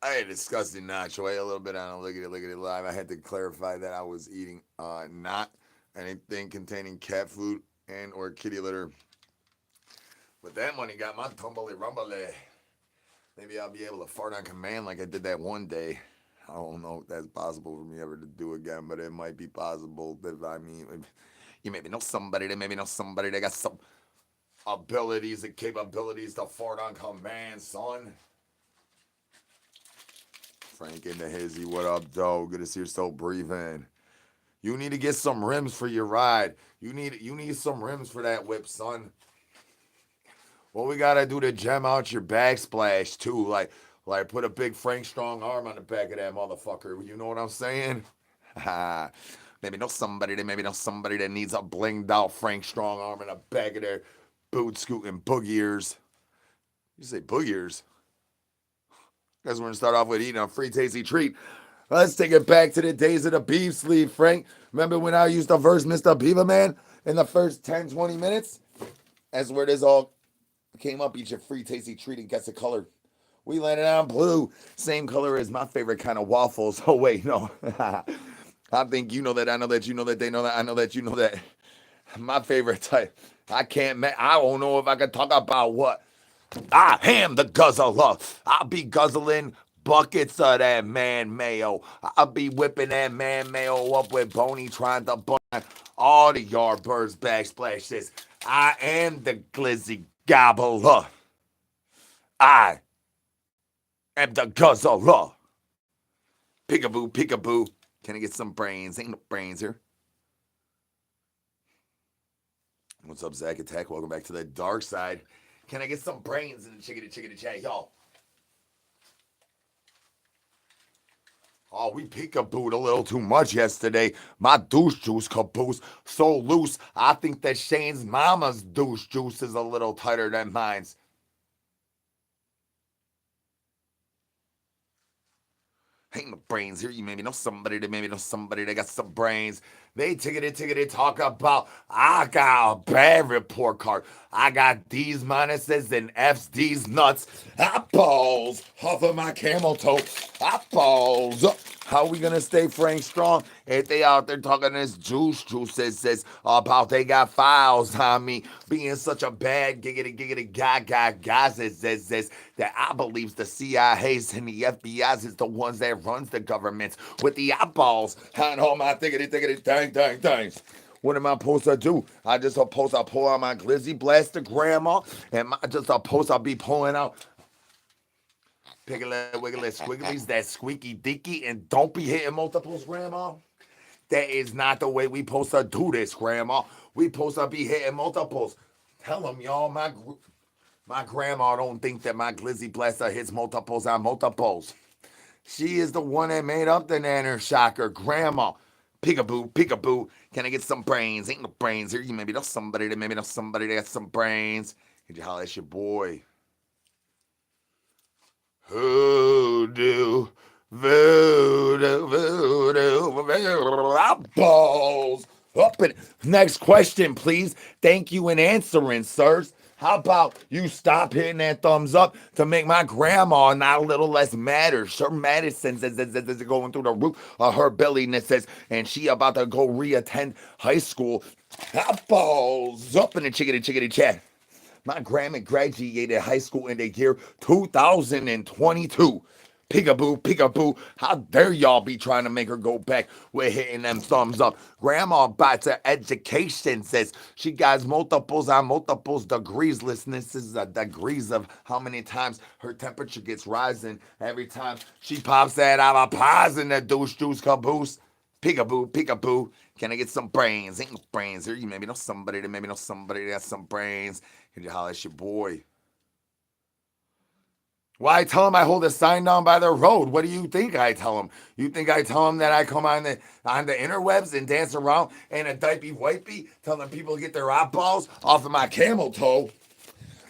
I had a disgusting nacho. I ate a little bit on a look at it live. I had to clarify that I was eating not anything containing cat food and or kitty litter. But that money got my tumbly rumbly. Maybe I'll be able to fart on command like I did that one day. I don't know if that's possible for me ever to do again, but it might be possible. That I mean, if you maybe know somebody that maybe know somebody that got some abilities and capabilities to fart on command, son. Frank in the hizzy, what up, Joe? Good to see you're still breathing. You need to get some rims for your ride. You need some rims for that whip, son. What we gotta do to gem out your backsplash too, like put a big Frank Strong arm on the back of that motherfucker. You know what I'm saying? Maybe know somebody that needs a blinged out Frank Strong arm in the back of their boot scooting boogiers. You say boogiers? Guys, we're gonna start off with eating a free tasty treat. Let's take it back to the days of the beef sleeve, Frank. Remember when I used to verse Mr. Beaverman in the first 10, 20 minutes? That's where this all came up. Eat your free tasty treat and guess the color. We landed on blue. Same color as my favorite kind of waffles. Oh, wait, no. I think you know that. I know that you know that. They know that. I know that you know that. My favorite type. I don't know if I can talk about what. I am the guzzler. I'll be guzzling buckets of that man mayo. I'll be whipping that man mayo up with Boney trying to burn all the Yardbirds backsplashes. I am the glizzy gobbler. I am the guzzler. Peekaboo, peekaboo. Can I get some brains? Ain't no brains here. What's up, Zach Attack? Welcome back to the dark side. Can I get some brains in the chickadee chat, y'all? Oh, we peekabooed a little too much yesterday. My douche juice caboose so loose. I think that Shane's mama's douche juice is a little tighter than mine's. Ain't no brains here. You maybe know somebody that got some brains. They tickety talk about I got a bad report card. I got D's minuses and F's, D's nuts. Apples off of my camel toe. Apples. How we gonna stay Frank Strong if they out there talking this juice says about they got files on me being such a bad giggity guy says that I believes the CIA's and the FBI's is the ones that runs the governments with the eyeballs on all my thiggity dang. What am I supposed to do? I just supposed to pull out my glizzy blaster grandma and just supposed to be pulling out Piggly wiggly squigglies, that squeaky deaky, and don't be hitting multiples, Grandma. That is not the way we supposed to do this, Grandma. We supposed to be hitting multiples. Tell them, y'all, my grandma don't think that my glizzy blaster hits multiples on multiples. She is the one that made up the nanner shocker, Grandma. Peekaboo, peekaboo. Can I get some brains? Ain't no brains here. You maybe know somebody that got some brains. Could you holler at your boy? Hoodoo, balls. Up and next question, please. Thank you and answering, sirs. How about you stop hitting that thumbs up to make my grandma not a little less madder? Her medicine is going through the roof of her belliness, and she about to go reattend high school. Balls up in the chickadee chat. My grandma graduated high school in the year 2022. Peekaboo. How dare y'all be trying to make her go back with hitting them thumbs up? Grandma about her education says she got multiples on multiples degrees. Listen, this is the degrees of how many times her temperature gets rising every time she pops that avapaz in the douche juice caboose. Peekaboo. Can I get some brains? Ain't no brains here. You maybe know somebody that got some brains. Can you holler at your boy? Why tell him I hold a sign down by the road? What do you think I tell him? You think I tell him that I come on the interwebs and dance around in a diaper wipey, telling people to get their eyeballs off of my camel toe?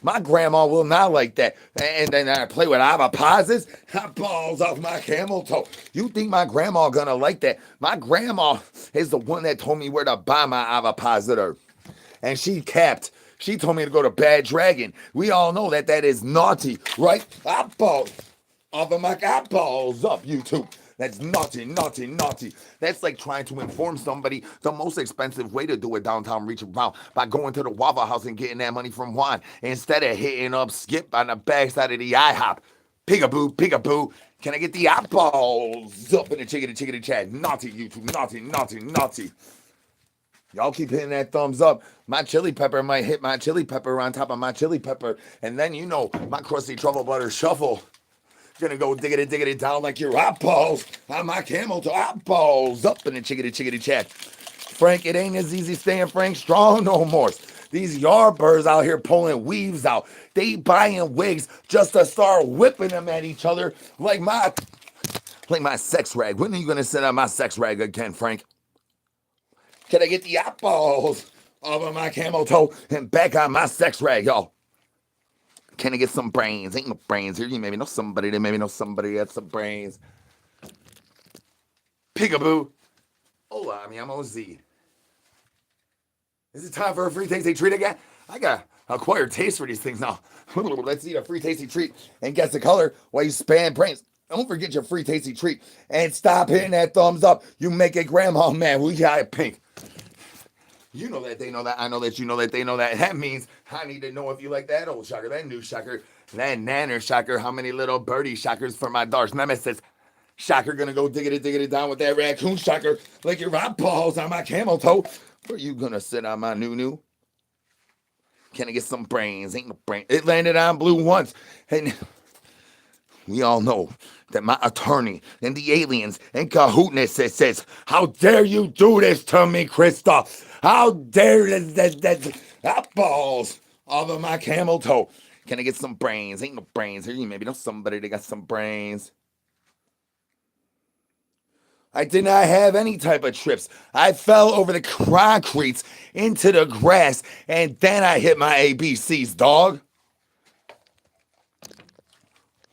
My grandma will not like that. And then I play with avapazes, balls off my camel toe. You think my grandma gonna like that? My grandma is the one that told me where to buy my avapazitor. And she capped. She told me to go to Bad Dragon. We all know that is naughty, right? Eyeballs. Off of my eyeballs up, YouTube. That's naughty, naughty, naughty. That's like trying to inform somebody the most expensive way to do a downtown reach around by going to the Waffle House and getting that money from Juan instead of hitting up Skip on the backside of the IHOP. Peekaboo, peekaboo. Can I get the eyeballs up in the chickadee chat? Naughty, YouTube. Naughty, naughty, naughty. Y'all keep hitting that thumbs up. My chili pepper might hit my chili pepper on top of my chili pepper. And then, you know, my crusty truffle butter shuffle. Gonna go diggity down like your eyeballs on my camel toe. Eyeballs up in the chickadee chat. Frank, it ain't as easy staying Frank strong no more. These yardbirds out here pulling weaves out. They buying wigs just to start whipping them at each other like my sex rag. When are you gonna send out my sex rag again, Frank? Can I get the eyeballs over my camel toe and back on my sex rag, y'all? Can I get some brains? Ain't no brains here. You maybe know somebody that maybe know somebody that's some brains. Peekaboo. Hola, mi amo Z. Is it time for a free tasty treat again? I got acquired taste for these things now. Let's eat a free tasty treat and guess the color while you spam brains. Don't forget your free tasty treat. And stop hitting that thumbs up. You make a grandma mad. We got it pink. You know that they know that. I know that you know that they know that. That means I need to know if you like that old shocker, that new shocker, that nanner shocker, how many little birdie shockers for my dark nemesis. Shocker gonna go diggity down with that raccoon shocker like your eyeballs on my camel toe. Where you gonna sit on my new? Can I get some brains? Ain't no brain. It landed on blue once. And we all know that my attorney and the aliens and cahootness says, how dare you do this to me, Krista? How dare that eyeballs over my camel toe? Can I get some brains? Ain't no brains here. You maybe know somebody that got some brains. I did not have any type of trips. I fell over the concretes into the grass, and then I hit my ABCs, dog.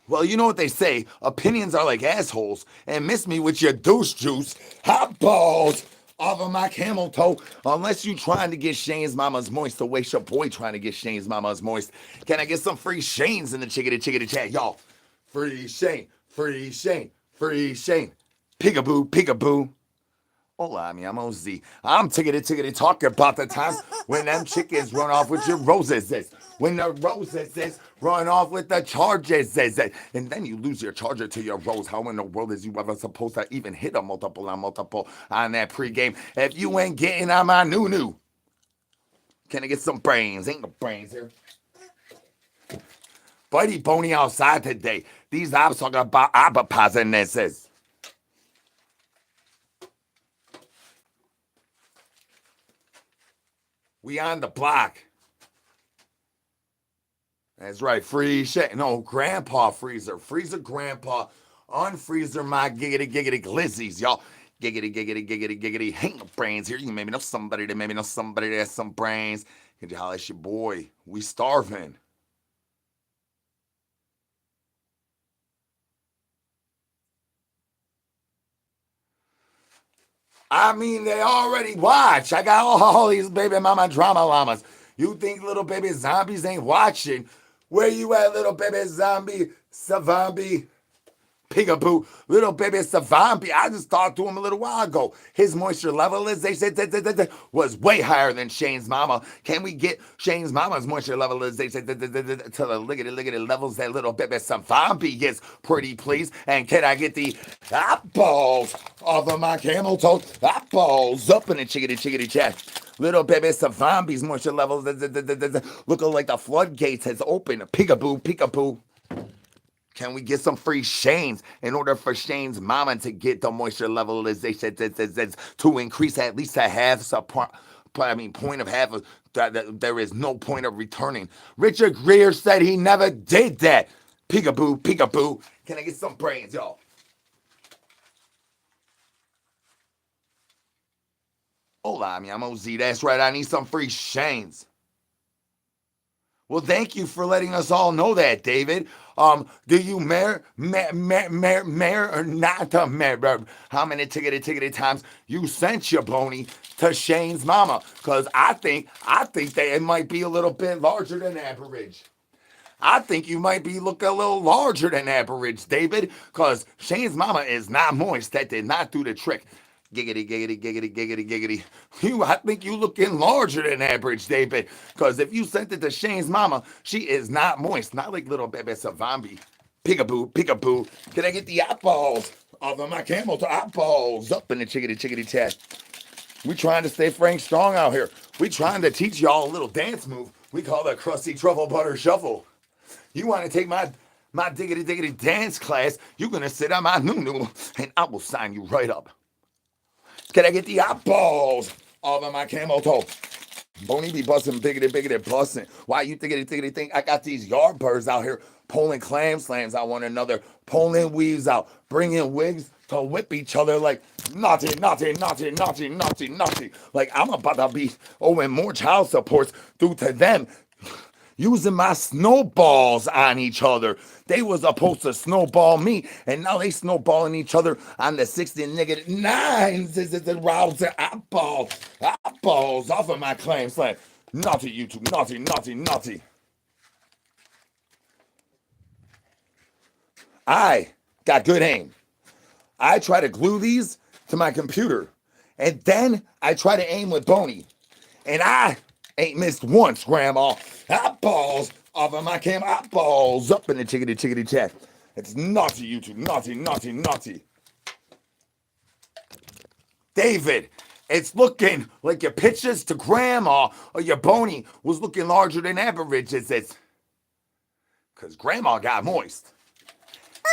Well, you know what they say. Opinions are like assholes, and miss me with your douche juice. Hot balls off of my camel toe. Unless you trying to get Shane's mama's moist, to waste your boy trying to get Shane's mama's moist. Can I get some free Shane's in the chickadee chat, y'all? Free Shane, free Shane, free Shane. Peekaboo, peekaboo. Hola, mi amo Z. I'm tickety talking about the times when them chickens run off with your roses. When the roses run off with the charges. And then you lose your charger to your rose. How in the world is you ever supposed to even hit a multiple on that pregame if you ain't getting on my new? Can I get some brains? Ain't no brains here. Buddy Boney outside today. These ops talking about abapazinnesses. We on the block. That's right. Free shit. No, Grandpa Freezer. Freezer Grandpa. Unfreezer my giggity glizzies, y'all. Giggity. Ain't no brains here. You maybe know somebody that has some brains. Can you holler at your boy? We starving. I mean, they already watch. I got all these baby mama drama llamas. You think little baby zombies ain't watching? Where you at, little baby zombie, savambi, peekaboo, little baby savambi? I just talked to him a little while ago. His moisture level is, they said, was way higher than Shane's mama. Can we get Shane's mama's moisture level is, they said, to the liggity levels that little baby savambi gets, pretty please? And can I get the eyeballs off of my camel toe? Eyeballs up in the chickadee chat. Little baby savambi's moisture levels looking like the floodgates has opened. Peekaboo. Can we get some free Shane's in order for Shane's mama to get the moisture levelization to increase at least a half point of half of that there is no point of returning. Richard Greer said he never did that. Peekaboo. Can I get some brains, y'all? Hola, mi amo Z. That's right. I need some free Shane's. Well, thank you for letting us all know that, David. Do you mayor or not the mayor? How many tickety times you sent your bony to Shane's mama? Because I think that it might be a little bit larger than average. I think you might be looking a little larger than average, David, because Shane's mama is not moist. That did not do the trick. Giggity, giggity, giggity, giggity, giggity. I think you looking larger than average, David, because if you sent it to Shane's mama, she is not moist. Not like little Bebe Savambi. Peekaboo, peekaboo. Can I get the eyeballs off of my camel to eyeballs up in the chickity, chickity chat? We trying to stay Frank Strong out here. We trying to teach y'all a little dance move. We call that crusty truffle butter shuffle. You want to take my diggity diggity dance class? You're gonna sit on my noo and I will sign you right up. Can I get the eyeballs off of my camel toe? Boney be busting biggity busting. Why you thiggity think I got these yard birds out here pulling clam slams at one another, pulling weaves out, bringing wigs to whip each other like naughty. Like I'm about to be owing more child supports due to them using my snowballs on each other. They was supposed to snowball me, and now they snowballing each other on the 60 negative nines. This is the routes and eyeballs off of my clam slam. Naughty YouTube, naughty. I got good aim. I try to glue these to my computer, and then I try to aim with Boney, and I ain't missed once, Grandma. Eyeballs off of my cam, eyeballs up in the chickity chat. It's naughty, YouTube, naughty. David, it's looking like your pictures to Grandma or your Boney was looking larger than average. It's because Grandma got moist.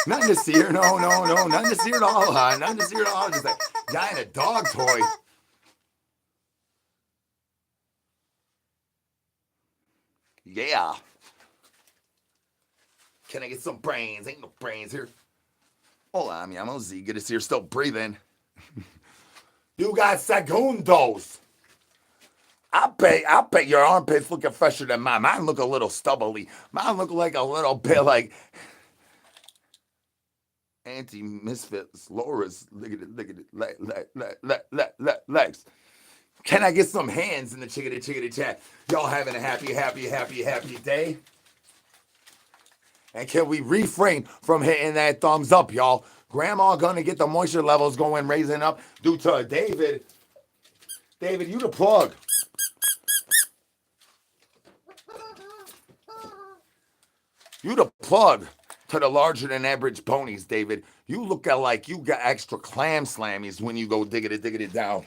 Nothing to see her, no, nothing to see her at all, huh? Nothing to see her at all. Just like guy in a dog toy. Yeah. Can I get some brains? Ain't no brains here. Hola, mi amo Z. Good to see you're still breathing. You got segundos. I bet your armpits looking fresher than mine. Mine look a little stubbly. Mine look like a little bit like anti-misfits. Laura's legs. Can I get some hands in the chickity chat? Y'all having a happy day? And can we refrain from hitting that thumbs up, y'all? Grandma gonna get the moisture levels going, raising up due to David. David, you the plug. You the plug to the larger than average ponies, David. You look at like you got extra clam slammies when you go diggity down.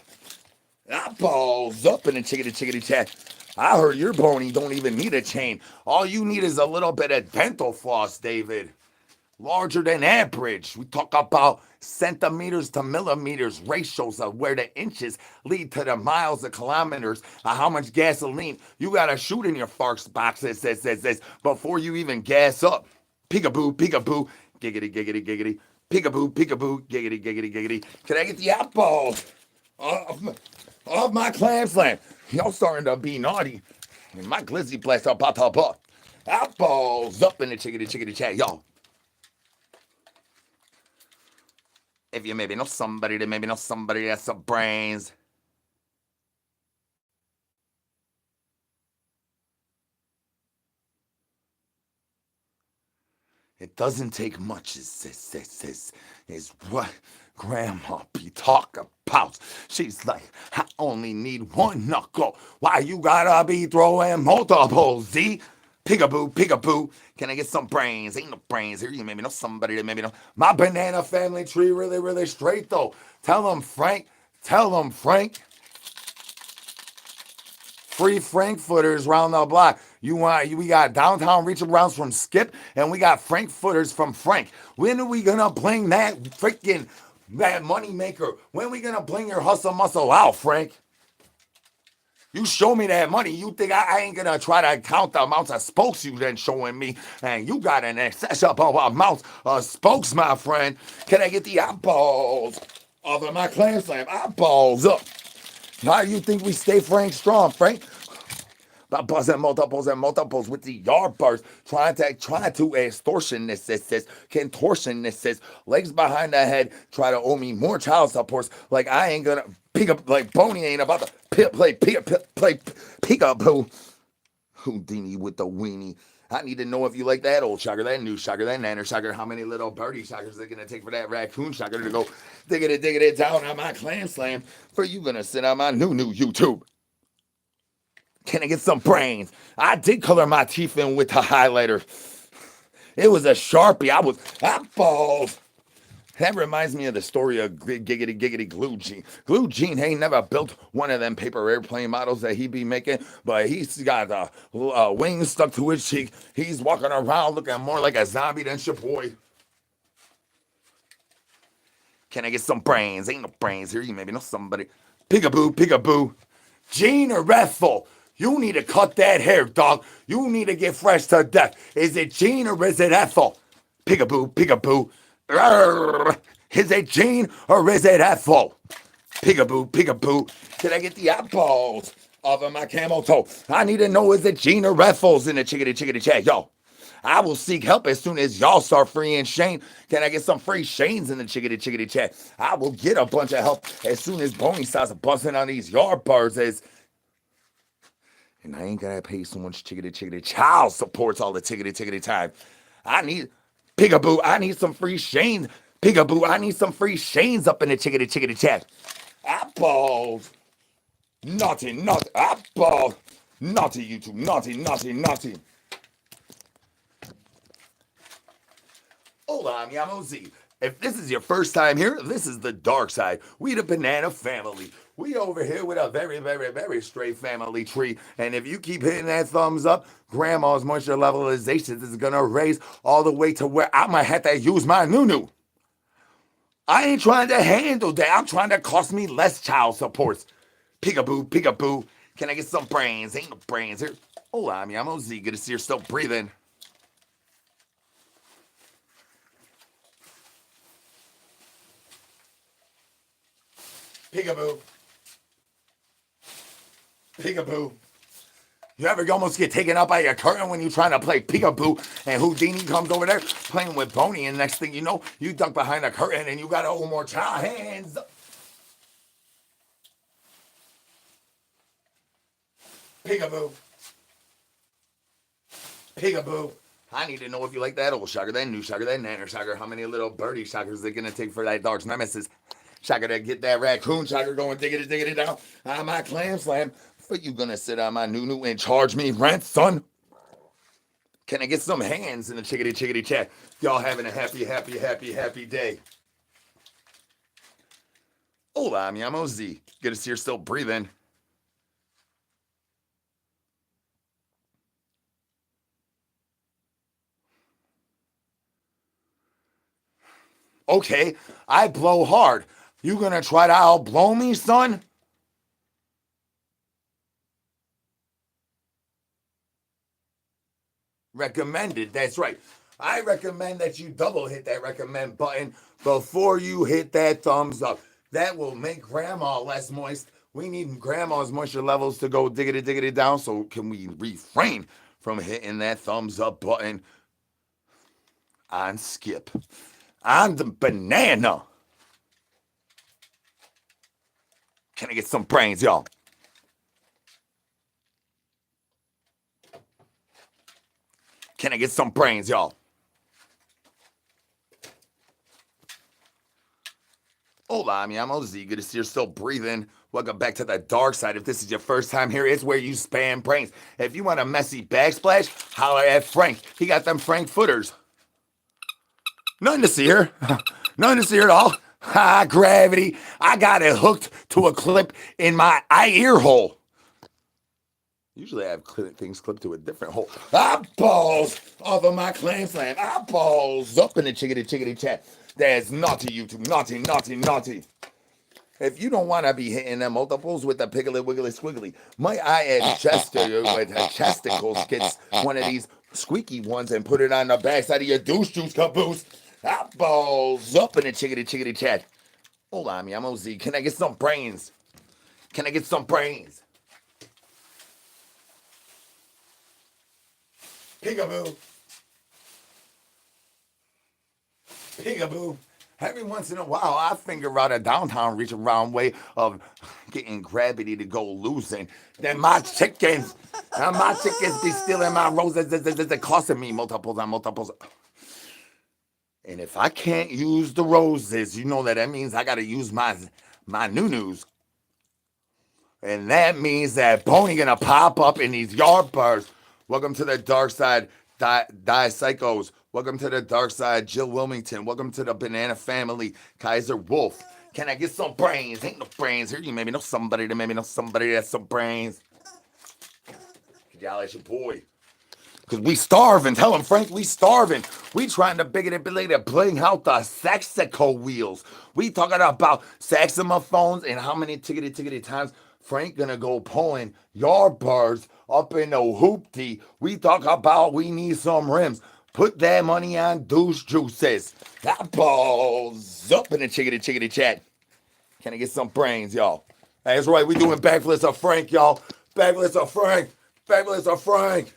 Eyeballs up in the chickity chat. I heard your pony don't even need a chain. All you need is a little bit of dental floss, David. Larger than average. We talk about centimeters to millimeters ratios of where the inches lead to the miles, the kilometers, of how much gasoline you gotta shoot in your farts box before you even gas up. Peekaboo, giggity, peekaboo, giggity. Can I get the eyeballs off my clam slam? Y'all starting to be naughty. And my glizzy blast up, eyeballs up in the chickity chat, y'all. If you maybe know somebody that maybe know somebody that's some brains. It doesn't take much, is what Grandma be talking about. She's like, I only need one knuckle. Why you gotta be throwing multiple, Z? Peekaboo. Can I get some brains? Ain't no brains here. You maybe know somebody that maybe know. My banana family tree really straight, though. Tell them, Frank. Free Frankfurters round the block. We got downtown reach arounds from Skip, and we got Frankfurters from Frank. When are we gonna bling that money maker? When are we gonna bling your hustle muscle out, Frank? You show me that money. You think I ain't gonna try to count the amounts of spokes you then showing me? And you got an excess of amounts of spokes, my friend. Can I get the eyeballs off of my clam slam? Eyeballs up. How do you think we stay Frank Strong, Frank? By buzzing multiples with the yard bars, trying to extortionists, contortionists, legs behind the head, try to owe me more child supports. Like I ain't gonna pick up, like Boney ain't about to play peekaboo. Houdini with the weenie. I need to know if you like that old shocker, that new shocker, that nanner shocker, how many little birdie shockers they're gonna take for that raccoon shocker to go diggity diggity down on my clam slam for you gonna sit on my new YouTube. Can I get some brains? I did color my teeth in with the highlighter. It was a Sharpie. I balls. That reminds me of the story of Giggity Giggity Glue Gene. Glue Gene ain't never built one of them paper airplane models that he be making, but he's got wings stuck to his cheek. He's walking around looking more like a zombie than your boy. Can I get some brains? Ain't no brains here. You maybe know somebody. Peekaboo, peekaboo. Gene or Ethel? You need to cut that hair, dog. You need to get fresh to death. Is it Gene or is it Ethel? Peekaboo, peekaboo. Is it Gene or is it Ethel? Peekaboo, peekaboo. Can I get the eyeballs off of my camel toe? I need to know, is it Gene or Ethel's in the chickadee chickadee chat? Yo, I will seek help as soon as y'all start freeing Shane. Can I get some free Shanes in the chickadee chickadee chat? I will get a bunch of help as soon as Boney starts busting on these yard birds. And I ain't gotta pay so much chickadee chickadee child supports all the tickety tickety time. I need Peekaboo, I need some free Shanes. Peekaboo, I need some free Shanes up in the chickadee chickadee chat. Apples. Naughty, naughty, apple. Naughty YouTube, naughty, naughty, naughty. Hola, mi amo Z. If this is your first time here, this is the dark side. We the banana family. We over here with a very, very, very straight family tree. And if you keep hitting that thumbs up, grandma's moisture levelization is gonna raise all the way to where I might have to use my nunu. I ain't trying to handle that. I'm trying to cost me less child supports. Peekaboo, peekaboo. Can I get some brains? Ain't no brains here. Hola, mi amo Z. Good to see you're still breathing. Peekaboo. Peekaboo. You ever almost get taken up by your curtain when you're trying to play peekaboo and Houdini comes over there playing with Boney and next thing you know, you duck behind the curtain and you got a more child hands up. Peekaboo. Peekaboo. I need to know if you like that old shocker, that new shocker, that nanner shocker, how many little birdie shockers they're gonna take for that dark's nemesis. Shocker to get that raccoon shocker going diggity down on my clam slam. For you gonna sit on my nunu and charge me rent, son? Can I get some hands in the chickadee chickadee chat? Y'all having a happy day. Hola, mi amo Z. Good to see you're still breathing. Okay, I blow hard. You gonna try to outblow me, son? Recommended, that's right. I recommend that you double hit that recommend button before you hit that thumbs up. That will make grandma less moist. We need grandma's moisture levels to go diggity down, so can we refrain from hitting that thumbs up button on skip? On the banana. Can I get some brains, y'all? Can I get some brains, y'all? Hola, mi amo Z. Good to see you're still breathing. Welcome back to the dark side. If this is your first time here, it's where you spam brains. If you want a messy backsplash, holler at Frank. He got them Frank footers. Nothing to see here. Nothing to see here at all. Ha, gravity. I got it hooked to a clip in my eye ear hole. Usually I have things clipped to a different hole. Eyeballs off of my clam slam. Eyeballs up in the chickadee chickadee chat. That's naughty YouTube. Naughty, naughty, naughty. If you don't want to be hitting them multiples with the piggly wiggly squiggly, my eye Chester with chesticles gets one of these squeaky ones and put it on the backside of your douche juice caboose. Eyeballs up in the chickadee chickadee chat. Hold on, me, I'm OZ. Can I get some brains? Can I get some brains? Peekaboo. Peekaboo. Every once in a while, I figure out a downtown reach around way of getting gravity to go loose, and then my chickens be stealing my roses. It's costing me multiples on multiples. And if I can't use the roses, you know that means I gotta use my noo-noos. And that means that Pony gonna pop up in these yard bars. Welcome to the dark side, Die Psychos. Welcome to the dark side, Jill Wilmington. Welcome to the Banana Family, Kaiser Wolf. Can I get some brains? Ain't no brains here. You maybe know somebody that maybe know somebody that's some brains. Y'all, that's your boy. Because we starving. Tell him, Frank, we starving. We trying to bigger than to bring out the Saxico wheels. We talking about saxophones and how many tickety times Frank gonna go pulling yard bars up in the hoopty. We talk about we need some rims. Put that money on douche juices. That balls up in the chickity chat. Can I get some brains, y'all? That's right, we doing backflips of Frank, y'all. Backflips of Frank. Backflips of Frank.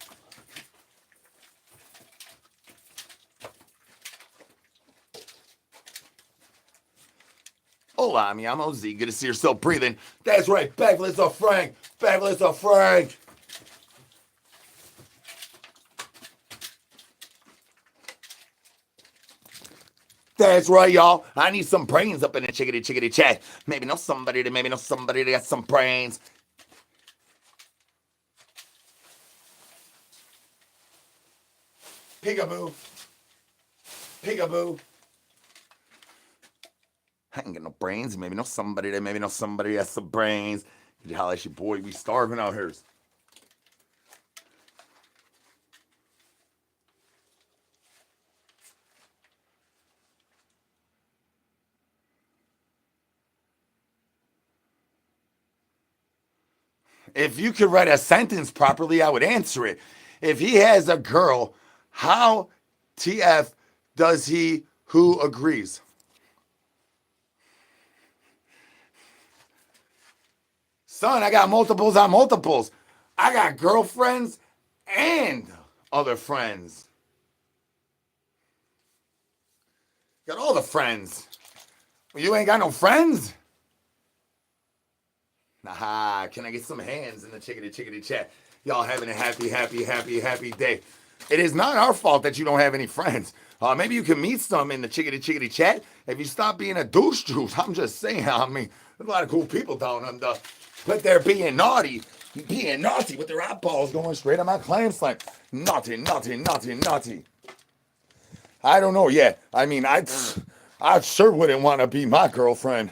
Hola, mi amo Z. Good to see you're still breathing. That's right, backflips of Frank. Backflips of Frank. That's right, y'all. I need some brains up in the chickity chat. Maybe know somebody that got some brains. Peekaboo. Peekaboo. I ain't got no brains. Maybe know somebody that has some brains. You holla at your boy. We starving out here. If you could write a sentence properly, I would answer it. If he has a girl, how TF does he who agrees? Son, I got multiples on multiples. I got girlfriends and other friends. Got all the friends. You ain't got no friends? Nah, can I get some hands in the chickity chat? Y'all having a happy day. It is not our fault that you don't have any friends. Maybe you can meet some in the chickity chat if you stop being a douche juice. I'm just saying, I mean, there's a lot of cool people down under. But they're being naughty with their eyeballs going straight on my clam slime. Naughty. I don't know yet. I mean, I sure wouldn't want to be my girlfriend.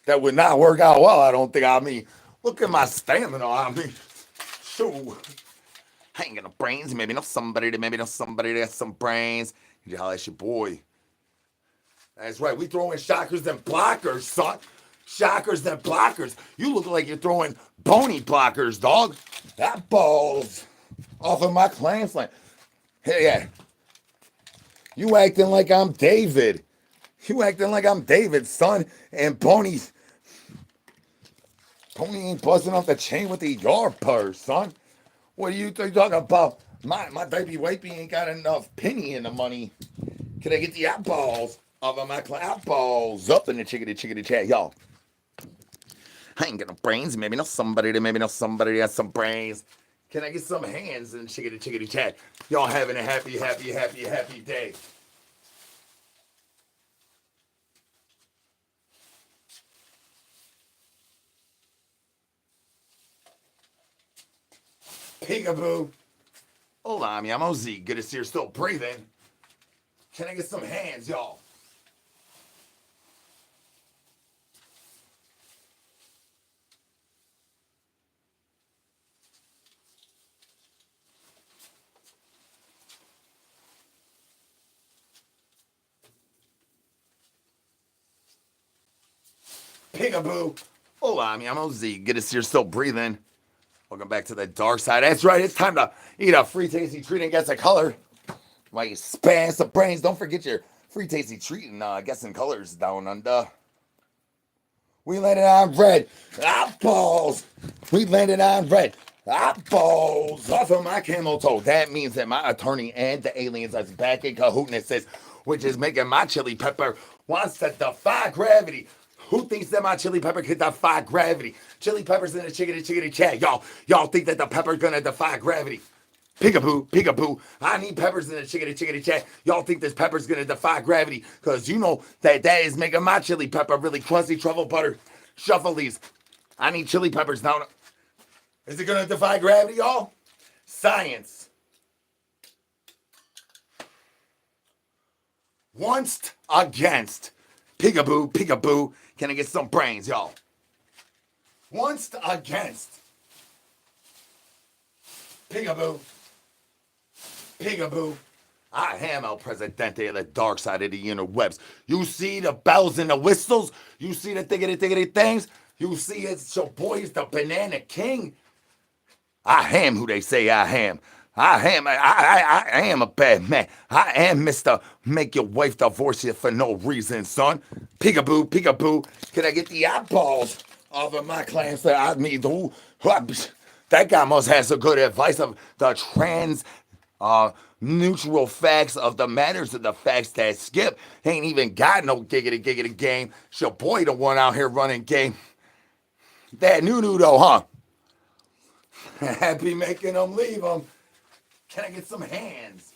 That would not work out well, I don't think. I mean, look at my stamina. I mean, so I ain't got no brains. Maybe know somebody that has some brains. You holla at your boy. That's right. We throwing shockers and blockers, son. Shockers and blockers. You look like you're throwing bony blockers, dog. That ball's off of my clan slang. Hey, yeah. You acting like I'm David. You acting like I'm David, son. And Pony ain't busting off the chain with the yard purse, son. What are you talking about? My baby wifey ain't got enough penny in the money. Can I get the eyeballs off of my eyeballs up in the chickity chat, y'all? I ain't got no brains. Maybe know somebody that has some brains. Can I get some hands in the chickity chat? Y'all having a happy day. Peekaboo. Hola, mi amo Z. Good to see you're still breathing. Can I get some hands, y'all? Peekaboo. Hola, mi amo Z. Good to see you're still breathing. Welcome back to the dark side. That's right. It's time to eat a free tasty treat and guess a color. While you span some brains, don't forget your free tasty treat and guessing colors down under. We landed on red. Eyeballs. We landed on red. Eyeballs off of my camel toe. That means that my attorney and the aliens are back in cahoots and says, which is making my chili pepper wants to defy gravity. Who thinks that my chili pepper could defy gravity? Chili peppers in the chickadee chat. Y'all think that the pepper's gonna defy gravity? Peekaboo, peekaboo. I need peppers in the chickadee chat. Y'all think this pepper's gonna defy gravity? Cause you know that is making my chili pepper really crusty truffle butter shufflies. I need chili peppers now. Is it gonna defy gravity, y'all? Science. Once against. Peekaboo, peekaboo. Can I get some brains, y'all? Once against. Peekaboo. Peekaboo. I am El Presidente of the dark side of the interwebs. You see the bells and the whistles? You see the thiggity things? You see it's your boys, the Banana King? I am who they say I am. I am a bad man. I am Mr. Make your wife divorce you for no reason, son. Peekaboo, peekaboo. Can I get the eyeballs of my clams that I mean, that guy must have some good advice of the neutral facts of the matters of the facts that Skip ain't even got no giggity game. It's your boy the one out here running game. That new though, huh? Happy making them leave them. Can I get some hands?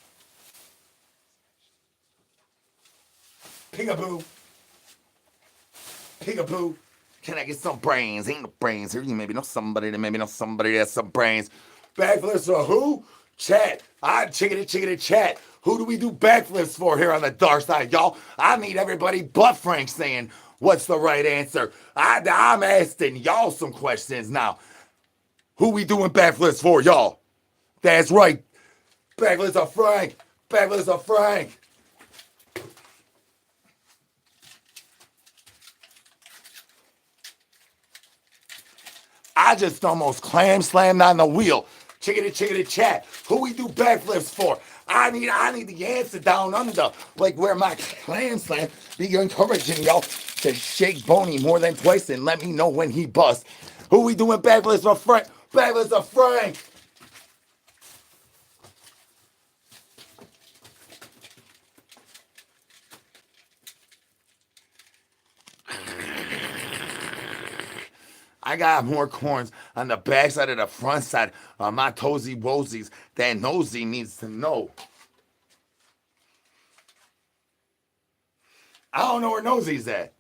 Peekaboo. Peekaboo. Can I get some brains? Ain't no brains here. You maybe know somebody that's some brains. Backflips for who? Chat. Chickadee chat. Who do we do backflips for here on the dark side, y'all? I need everybody but Frank saying what's the right answer. I'm asking y'all some questions now. Who we doing backflips for, y'all? That's right. Backflips of Frank. Backflips of Frank. I just almost clam slammed on the wheel. Chickadee chat. Who we do backflips for? I need the answer down under. Like where my clam slam be encouraging y'all to shake Boney more than twice and let me know when he busts. Who we doing backflips for Frank? Backflips of Frank. I got more corns on the back side of the front side of my toesy woesies that Nosy needs to know. I don't know where Nosy's at.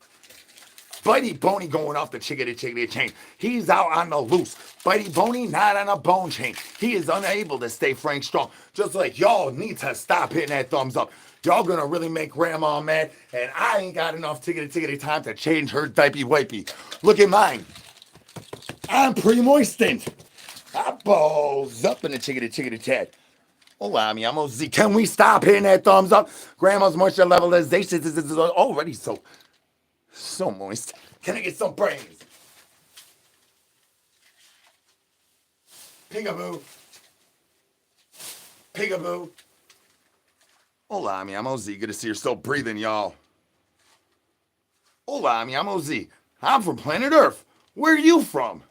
Bitey Boney going off the chickadee chain. He's out on the loose. Bitey Boney not on a bone chain. He is unable to stay Frank strong. Just like y'all need to stop hitting that thumbs up. Y'all gonna really make grandma mad, and I ain't got enough tickety time to change her diaper wipey. Look at mine. I'm pre-moistened. Eyeballs up in the chickadee chat. Hola, mi amo Z. Can we stop hitting that thumbs up? Grandma's moisture levelization is already so moist. Can I get some brains? Peekaboo. Peekaboo. Hola, mi amo Z. Good to see you're still breathing, y'all. Hola, mi amo Z. I'm from planet Earth. Where are you from?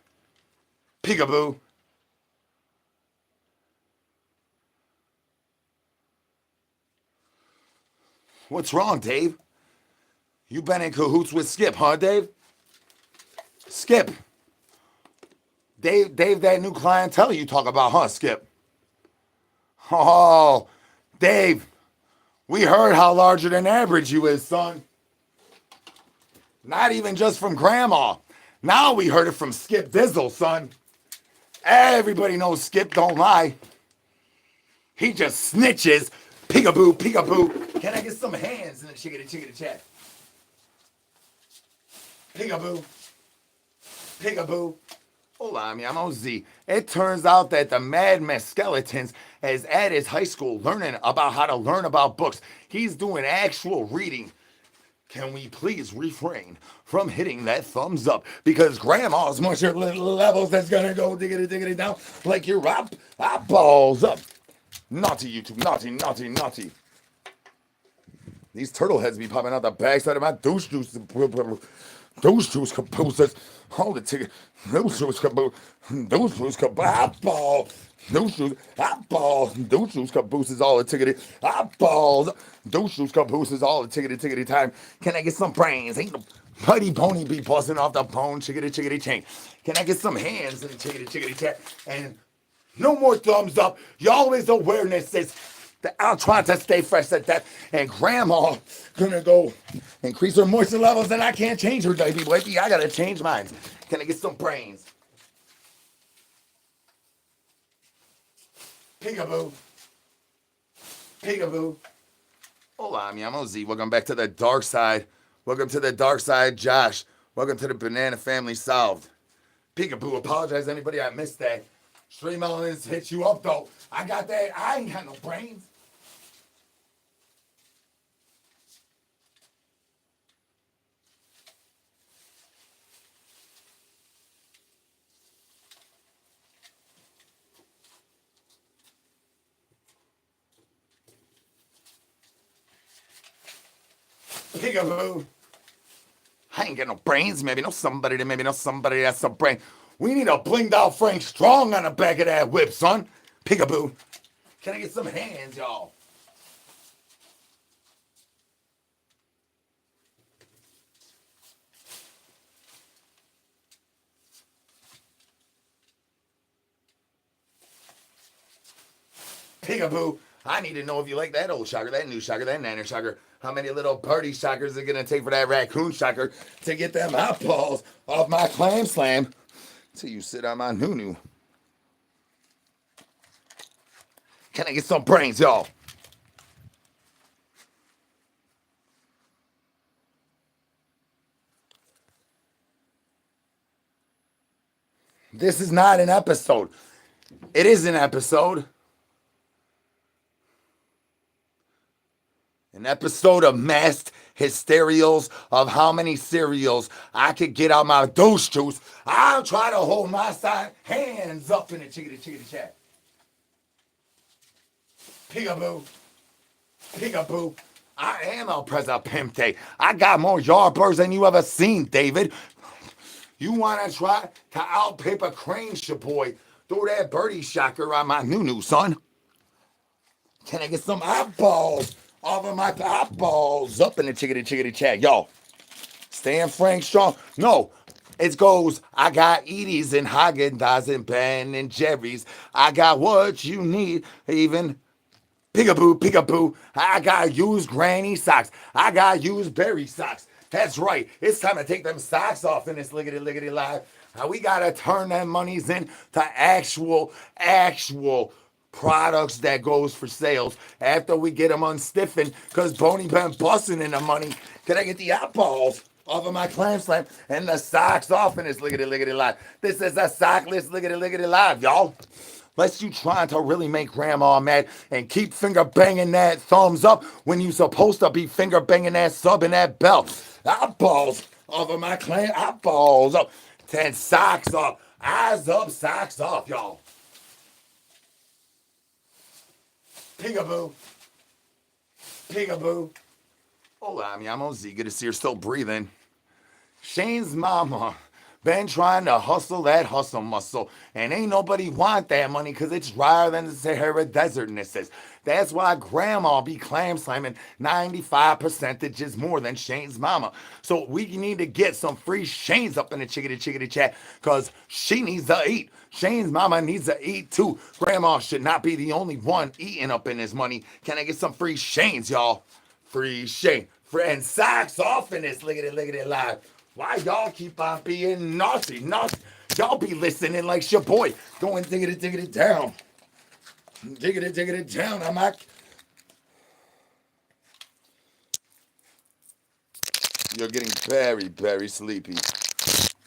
Peekaboo. What's wrong, Dave? You been in cahoots with Skip, huh, Dave? Skip. Dave, that new clientele you talk about, huh, Skip? Oh, Dave, we heard how larger than average you is, son. Not even just from Grandma. Now we heard it from Skip Dizzle, son. Everybody knows Skip don't lie. He just snitches. Peekaboo, peekaboo. Can I get some hands in the chickadee chat? Peekaboo. Peekaboo. Hola, mi amo Z. It turns out that the Mad Mess Skeletons is at his high school learning about how to learn about books. He's doing actual reading. Can we please refrain from hitting that thumbs up? Because grandma's musher levels that's gonna go diggity down like your eyeballs up. Naughty YouTube, naughty. These turtle heads be popping out the backside of my douche juice. Those shoes cabooses. All the ticket. Those shoes caboose. Those shoes caboose. Those shoes, eyeballs. Those shoes cabooses all the tickety. Eyeballs. Those shoes cabooses all the tickety time. Can I get some brains? Ain't no putty pony be busting off the bone. Chickity chain. Can I get some hands in the chickity chat? And no more thumbs up. You always awareness is that I'm trying to stay fresh at that. And grandma gonna go increase her moisture levels and I can't change her baby wifey. I gotta change mine. Can I get some brains? Peekaboo. Peekaboo. Hola, mi amo Z. Welcome back to the dark side. Welcome to the dark side, Josh. Welcome to the Banana Family Solved. Peekaboo. Apologize to anybody I missed that. Stream Elements hit you up though. I got that. I ain't got no brains. Peekaboo. I ain't got no brains. Maybe know somebody that's some brain. We need a blinged out Frank Strong on the back of that whip, son. Peekaboo. Can I get some hands, y'all? Peekaboo. I need to know if you like that old shocker, that new shocker, that nanner shocker. How many little birdie shockers are gonna take for that raccoon shocker to get them eyeballs off my clam slam till you sit on my noo-noo. Can I get some brains, y'all? This is not an episode. It is an episode. An episode of masked hysterials of how many cereals I could get out my douche juice. I'll try to hold my side hands up in the chickity chat. Peekaboo. Peekaboo. I am El Presidente. I got more yardbirds than you ever seen, David. You want to try to outpaper Crane, boy? Throw that birdie shocker on my noo-noo, son. Can I get some eyeballs off of my eyeballs up in the chickity chat? Y'all, stand Frank Strong. No, it goes, I got Edie's and Haagen-Dazs and Ben and Jerry's. I got what you need, even peekaboo. I got used granny socks. I got used berry socks. That's right. It's time to take them socks off in this lickety live. We gotta turn them monies into actual products that goes for sales after we get them unstiffened because Boney been busting in the money. Can I get the eyeballs off of my clam slam and the socks off in this lickety live? This is a sockless lickety live, y'all. Unless you trying to really make grandma mad and keep finger banging that thumbs up when you supposed to be finger banging that sub and that bell. Eyeballs off of my clan, eyeballs up. 10 socks up, eyes up, socks off, y'all. Peekaboo. Peekaboo. Hola, mi amo Z. Good to see you're still breathing. Shane's mama been trying to hustle that hustle muscle, and ain't nobody want that money because it's drier than the Sahara Desert, and it says. That's why grandma be clam slamming 95% more than Shane's mama. So we need to get some free Shane's up in the chickity chat because she needs to eat. Shane's mama needs to eat too. Grandma should not be the only one eating up in his money. Can I get some free Shane's, y'all? Free Shane. And socks off in this lickety live. Why y'all keep on being naughty? Y'all be listening like your boy going diggity down. Diggity down. I'm like, you're getting very sleepy.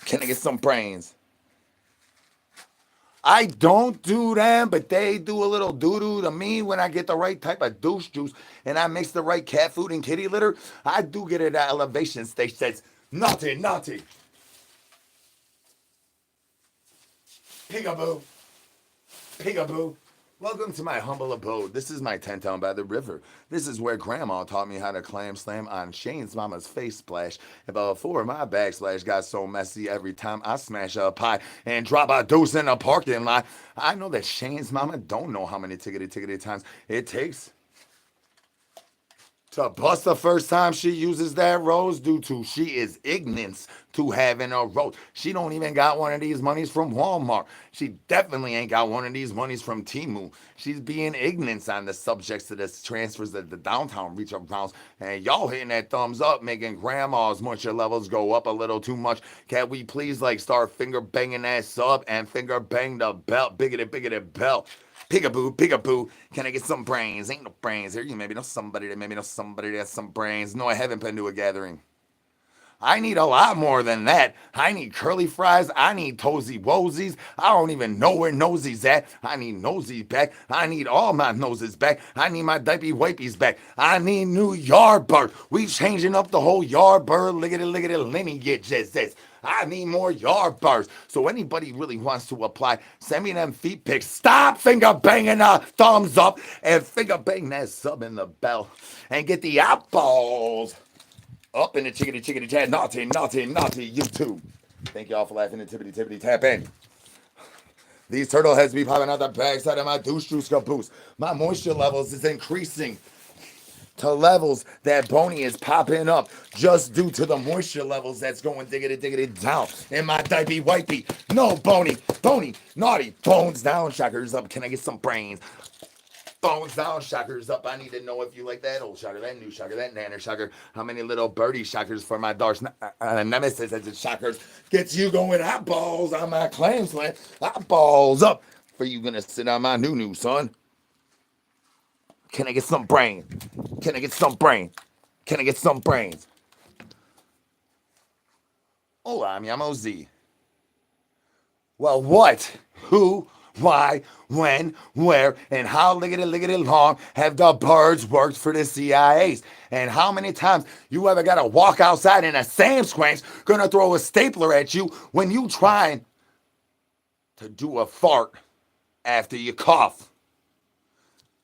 Can I get some brains? I don't do them, but they do a little doo-doo to me when I get the right type of douche juice and I mix the right cat food and kitty litter. I do get it at elevation stage says, naughty. Peekaboo. Welcome to my humble abode. This is my tent down by the river. This is where Grandma taught me how to clam slam on Shane's mama's face splash. And before my backsplash got so messy every time I smash a pie and drop a deuce in a parking lot, I know that Shane's mama don't know how many tickety times it takes to bust the first time she uses that rose due to she is ignorant to having a rose. She don't even got one of these monies from Walmart. She definitely ain't got one of these monies from Timu. She's being ignorant on the subjects of the transfers that the downtown reach arounds. And y'all hitting that thumbs up, making grandma's muncher levels go up a little too much. Can we please start finger banging that sub and finger bang the belt, biggity belt. Peekaboo, can I get some brains? Ain't no brains here. You maybe know somebody that has some brains. No, I haven't been to a gathering. I need a lot more than that. I need curly fries. I need toesy woesies. I don't even know where Nosy's at. I need Nosy back. I need all my noses back. I need my diaper wipies back. I need new yard bird. We changing up the whole yard bird liggity lineage. This. I need more yard birds. So anybody really wants to apply, send me them feet pics. Stop finger banging a thumbs up and finger bang that sub in the bell and get the eyeballs up in the chickity chat. Naughty, YouTube. Thank y'all for laughing and tippity tap in. These turtle heads be popping out the backside of my douche juice caboose. My moisture levels is increasing to levels that Boney is popping up just due to the moisture levels that's going diggity down in my diaper wipey. No, Boney, naughty, bones down, shockers up. Can I get some brains? Bones down, shockers up. I need to know if you like that old shocker, that new shocker, that nanner shocker. How many little birdie shockers for my dark nemesis as it shockers gets you going eyeballs on my clam slam. Eyeballs up for you gonna sit on my new son. Can I get some brain? Can I get some brain? Can I get some brains? Hola, mi amo Z. Well, what? Who? Why, when, where, and how liggity long have the birds worked for the CIAs? And how many times you ever gotta walk outside and a Sam Squank's gonna throw a stapler at you when you trying to do a fart after you cough?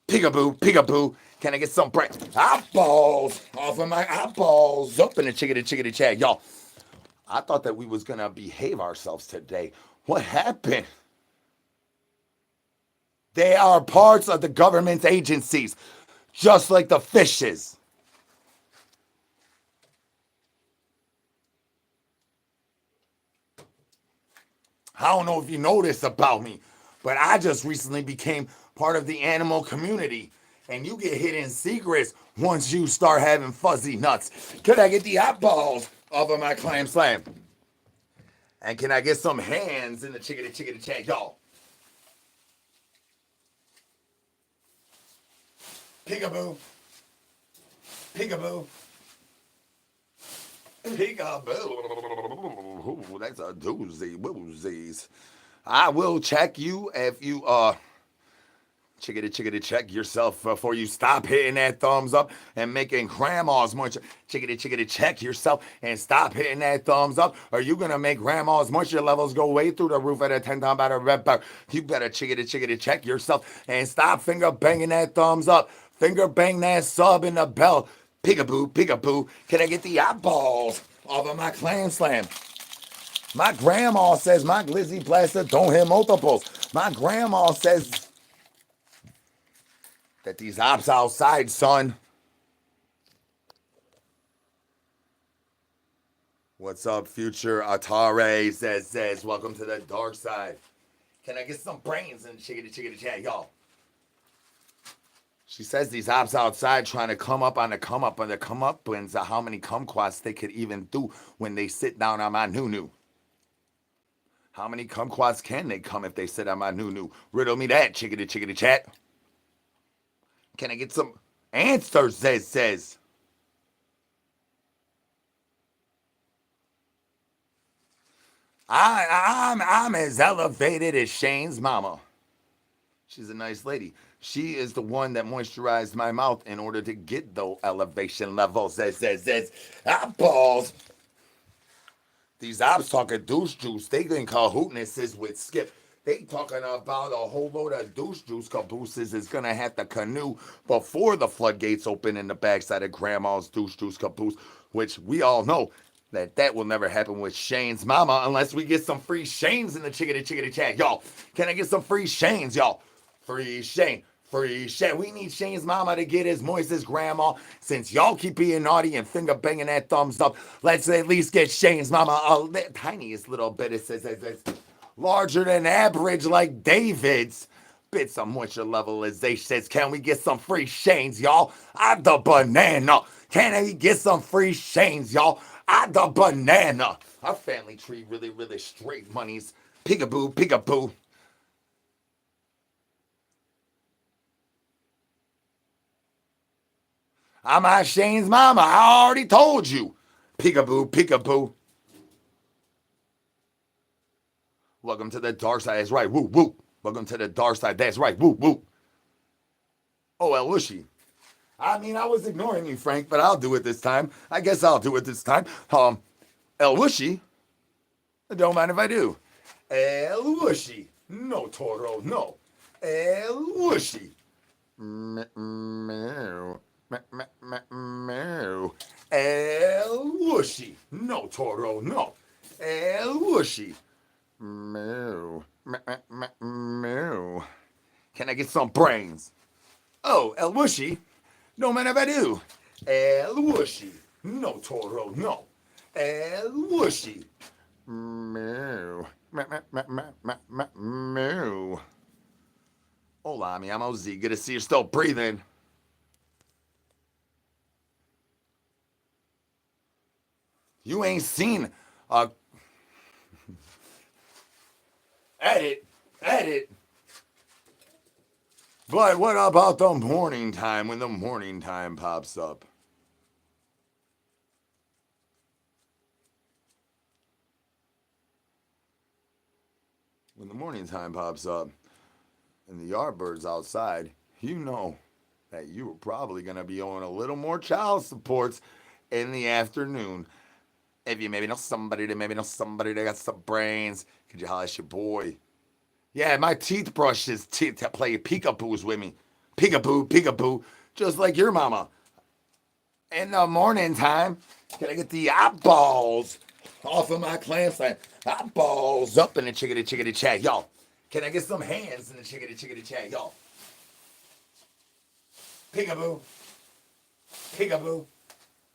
Peekaboo, can I get some brain? Eyeballs off of my eyeballs up in the chickity chat. Y'all, I thought that we was gonna behave ourselves today. What happened? They are parts of the government's agencies, just like the fishes. I don't know if you know this about me, but I just recently became part of the animal community. And you get hidden secrets once you start having fuzzy nuts. Can I get the eyeballs off of my clam slam? And can I get some hands in the chickity chat, y'all? Peekaboo. Ooh, that's a doozy woozies. I will check you if you chickity check yourself before you stop hitting that thumbs up and making grandma's muncher. Chickity check yourself and stop hitting that thumbs up, or you gonna make grandma's muncher levels go way through the roof at a 10 time by the red bar. You better chickity check yourself and stop finger banging that thumbs up. Finger bang that sub in the bell. Peekaboo. Can I get the eyeballs off of my clam slam? My grandma says my glizzy blaster don't hit multiples. My grandma says that these ops outside, son. What's up, future Atare? Says, welcome to the dark side. Can I get some brains in chickity chat, y'all? She says these ops outside trying to come up on the come up wins of how many kumquats they could even do when they sit down on my new. How many kumquats can they come if they sit on my new? Riddle me that, chickity chat. Can I get some answers? Says. I'm as elevated as Shane's mama. She's a nice lady. She is the one that moisturized my mouth in order to get the elevation levels. Says. Eyeballs. These ops talking douche juice. They in cahootnesses with Skip. They talking about a whole load of douche juice cabooses is gonna have to canoe before the floodgates open in the backside of Grandma's douche juice caboose, which we all know that will never happen with Shane's mama unless we get some free Shanes in the chickadee chickadee chat. Y'all, can I get some free Shanes, y'all? Free Shane. Free Shane. We need Shane's mama to get as moist as Grandma. Since y'all keep being naughty and finger banging that thumbs up, let's at least get Shane's mama a tiniest little bit. It says larger than average like David's. Bits of moisture level as they says, can we get some free Shanes, y'all? I the banana. Can we get some free Shanes, y'all? I the banana. Our family tree really, really straight monies. Peekaboo, peekaboo. I'm not Shane's mama. I already told you. Peekaboo, peekaboo. Welcome to the dark side. That's right. Woo, woo. Welcome to the dark side. That's right. Woo, woo. Oh, El Wishy. I mean, I was ignoring you, Frank, but I'll do it this time. I guess I'll do it this time. El Wishy. Don't mind if I do. El Wishy. No, Toro, no. El Wishy. Meow. Meow. El Wishy. No, Toro, no. El Wishy. Meow. Meow. Can I get some brains? Oh, El Wishy. No man if I do. El Wishy. No, Toro, no. El Wishy. Meow. Meow. Hola, mi amo Z. Good to see you're still breathing. You ain't seen edit. But what about the morning time when the morning time pops up? When the morning time pops up and the Yardbirds outside, you know that you were probably going to be owing a little more child supports in the afternoon. If you maybe know somebody that got some brains, could you holler at your boy? Yeah, my teeth brushes play peekaboos with me. Peekaboo, peekaboo, just like your mama. In the morning time, can I get the eyeballs off of my clam sign? Eyeballs up in the chickadee chickadee chat, y'all. Can I get some hands in the chickadee chickadee chat, y'all? Peekaboo. Peekaboo.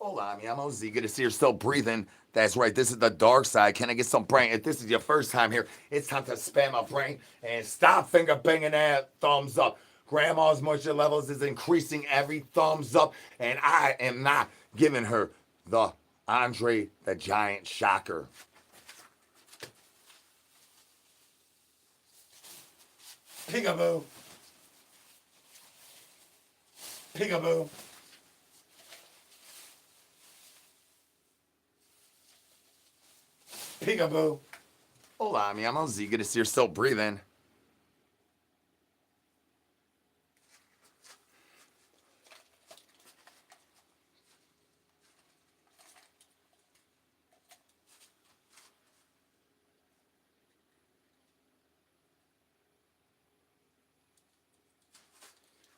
Hola, mi amo Z. Good to see you're still breathing. That's right. This is the dark side. Can I get some brain? If this is your first time here, it's time to spam my brain and stop finger banging that thumbs up. Grandma's moisture levels is increasing every thumbs up, and I am not giving her the Andre the Giant shocker. Peekaboo. Peekaboo. Peekaboo. Hola, mi amo Z. Good to see you're still breathing.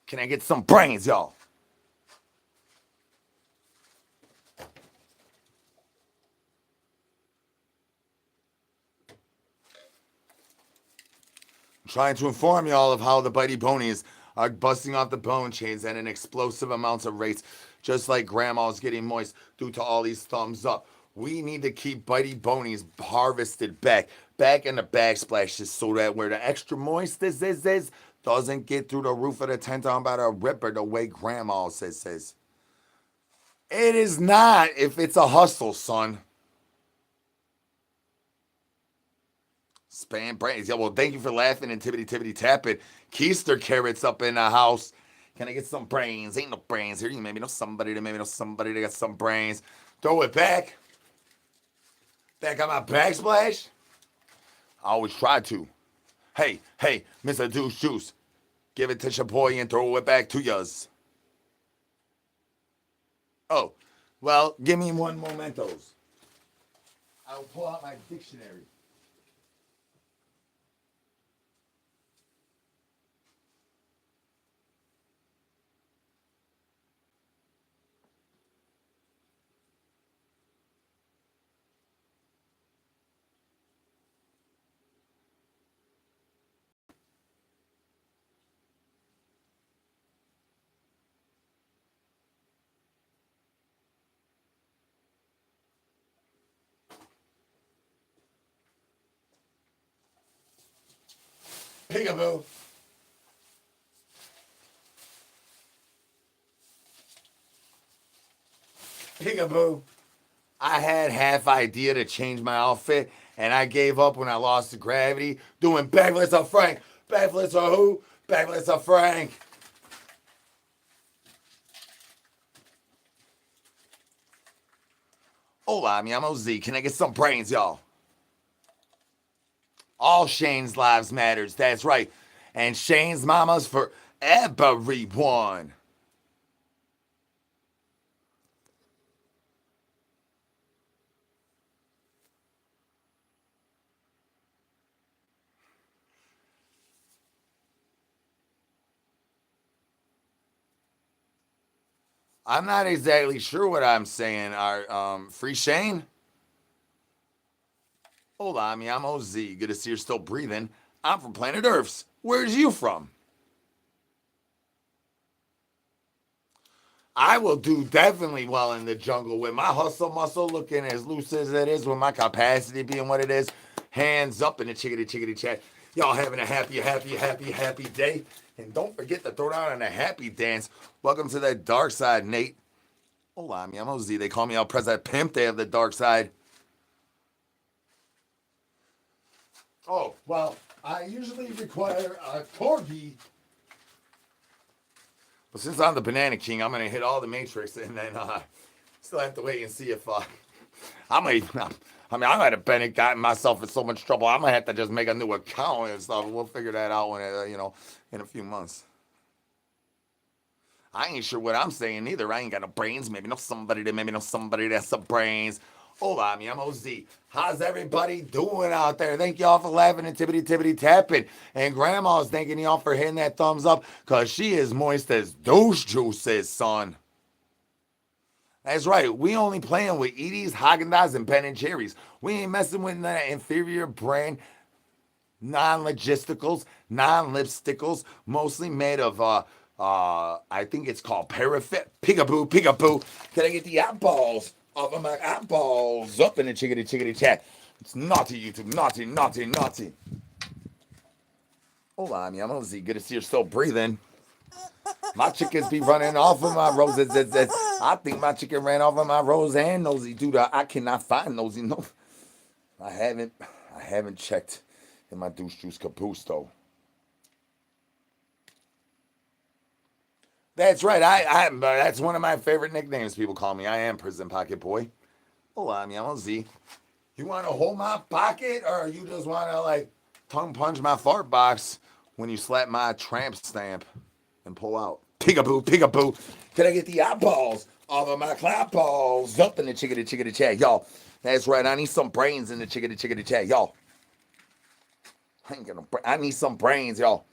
Can I get some brains, y'all? Trying to inform y'all of how the bitey ponies are busting off the bone chains at an explosive amounts of rates, just like grandma's getting moist due to all these thumbs up. We need to keep bitey bonies harvested back in the backsplashes so that where the extra moist is doesn't get through the roof of the tent on by the ripper the way grandma says. It is not if it's a hustle, son. Spam brains. Yeah, well, thank you for laughing and tippity tapping. Keister carrots up in the house. Can I get some brains? Ain't no brains here. You maybe know somebody that got some brains. Throw it back. Back on my backsplash. I always try to. Hey, Mr. Deuce Juice. Give it to your boy and throw it back to yous. Oh, well, give me one mementos. I'll pull out my dictionary. Peekaboo. Peekaboo. I had half idea to change my outfit, and I gave up when I lost the gravity doing backflips of Frank. Backflips of who? Backflips of Frank. Hola, mi amo Z. Can I get some brains, y'all? All Shane's lives matters. That's right. And Shane's mamas for everyone. I'm not exactly sure what I'm saying. Free Shane? Hola, mi amo Z. Good to see you're still breathing. I'm from planet Earths. Where's you from? I will do definitely well in the jungle with my hustle muscle looking as loose as it is, with my capacity being what it is. Hands up in the chickadee chickadee chat. Y'all having a happy day. And don't forget to throw down on a happy dance. Welcome to the dark side, Nate. Hola, mi amo Z. They call me El President Pimp. They have the dark side. Oh, well, I usually require a corgi. But since I'm the Banana King, I'm going to hit all the Matrix and then still have to wait and see if I might. I might have been gotten myself in so much trouble. I might have to just make a new account and stuff. We'll figure that out when in a few months. I ain't sure what I'm saying either. I ain't got no brains. Maybe know somebody that's some brains. Hola, mi amo Z. How's everybody doing out there? Thank y'all for laughing and tippity tapping. And Grandma's thanking y'all for hitting that thumbs up because she is moist as douche juices, son. That's right. We only playing with Edie's, Haagen-Dazs, and Ben and Jerry's. We ain't messing with that inferior brand, non-logisticals, non-lipstickles, mostly made of I think it's called paraffin. Peekaboo. Can I get the eyeballs off of my eyeballs up in the chickadee chat? It's naughty, YouTube. Naughty. Hola, mi amo Z. Good to see you're still breathing. My chickens be running off of my roses. I think my chicken ran off of my rose and nosy. Dude, I cannot find nosy. No, I haven't checked in my douche juice caboose though. That's right. That's one of my favorite nicknames people call me. I am Prison Pocket Boy. Hola, mi amo Z. You want to hold my pocket, or you just want to like tongue punch my fart box when you slap my tramp stamp and pull out? Peekaboo. Can I get the eyeballs off of my clap balls up in the chickadee chat, y'all? That's right. I need some brains in the chickadee chat, y'all. I need some brains, y'all.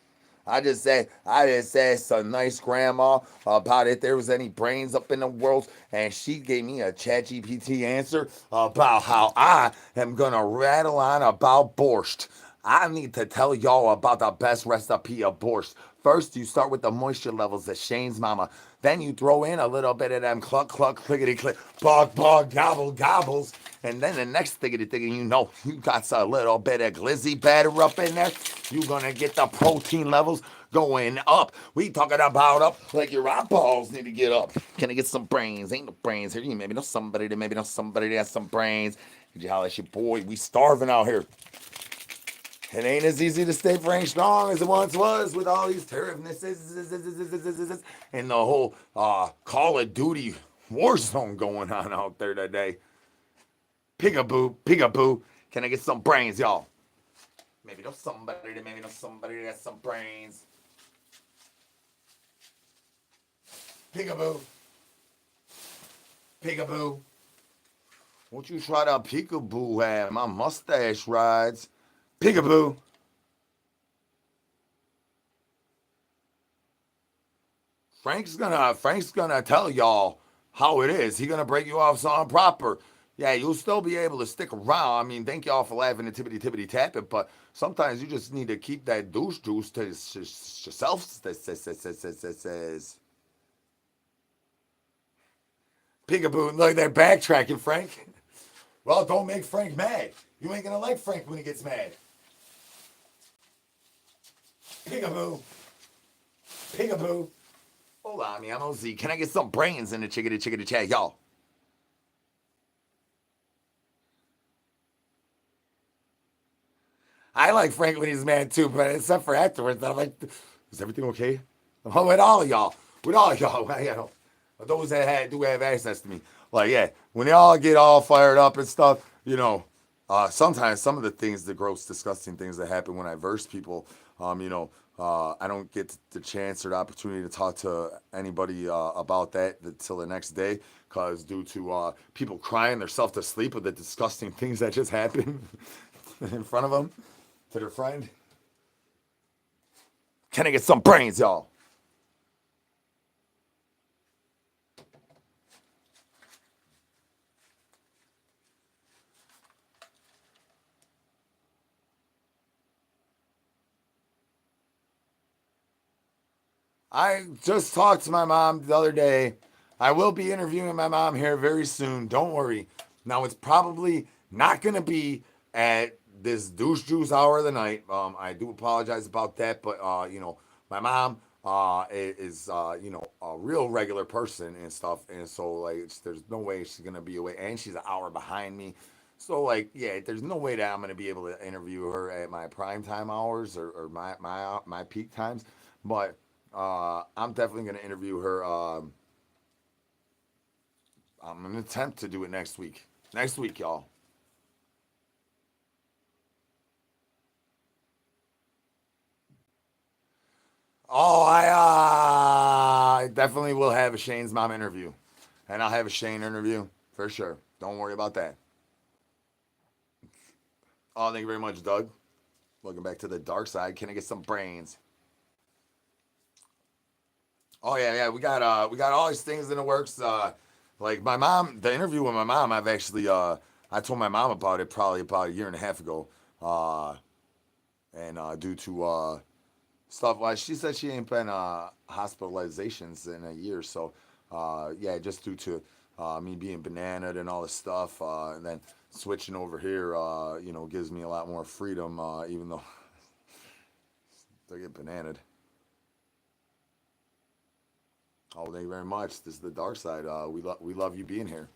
I just said some nice grandma about if there was any brains up in the world, and she gave me a chat GPT answer about how I am gonna rattle on about borscht. I need to tell y'all about the best recipe of borscht. First, you start with the moisture levels of Shane's mama. Then you throw in a little bit of them cluck, clickety, click, bog, gobbles. And then the next thiggity, you know, you got a little bit of glizzy batter up in there. You're going to get the protein levels going up. We talking about up like your eyeballs need to get up. Can I get some brains? Ain't no brains here. You maybe know somebody that has some brains. Could you holler at your boy? We starving out here. It ain't as easy to stay Frank strong as it once was with all these tariffnesses and the whole Call of Duty war zone going on out there today. Peekaboo. Can I get some brains, y'all? Maybe know somebody that has some brains. Peekaboo. Won't you try that peekaboo hat? My mustache rides. Peekaboo. Frank's gonna tell y'all how it is. He's gonna break you off something proper. Yeah, you'll still be able to stick around. I mean, thank y'all for laughing and tippity tap it, but sometimes you just need to keep that douche juice to yourself. Says Peekaboo. Look, they're backtracking, Frank. Well, don't make Frank mad. You ain't gonna like Frank when he gets mad. Peekaboo. Peekaboo. Hola, mi amo Z. Can I get some brains in the chickadee chat, y'all? I like Frank when he's mad too, but except for afterwards, I'm like, is everything okay? I'm with all of y'all. With all of y'all. You know, those that do have access to me. Like, yeah, when y'all get all fired up and stuff, you know, sometimes some of the things, the gross, disgusting things that happen when I verse people, you know, I don't get the chance or the opportunity to talk to anybody about that until the next day, because due to people crying themselves to sleep with the disgusting things that just happened in front of them to their friend. Can I get some brains, y'all? I just talked to my mom the other day. I will be interviewing my mom here very soon. Don't worry. Now it's probably not gonna be at this douche juice hour of the night. I do apologize about that, but you know, my mom is you know, a real regular person and stuff, and so like there's no way she's gonna be away, and she's an hour behind me. So like, yeah, there's no way that I'm gonna be able to interview her at my prime time hours or my peak times. But I'm definitely going to interview her. I'm going to attempt to do it next week. Next week, y'all. Oh, I definitely will have a Shane's mom interview. And I'll have a Shane interview for sure. Don't worry about that. Oh, thank you very much, Doug. Welcome back to the dark side. Can I get some brains? Oh yeah, yeah. We got all these things in the works. Like my mom, the interview with my mom. I've actually I told my mom about it probably about a year and a half ago. And due to stuff, like she said, she ain't been hospitalizations in a year. So yeah, just due to me being bananaed and all this stuff, and then switching over here, you know, gives me a lot more freedom. Even though I get bananaed. Oh, thank you very much. This is the dark side. We love you being here.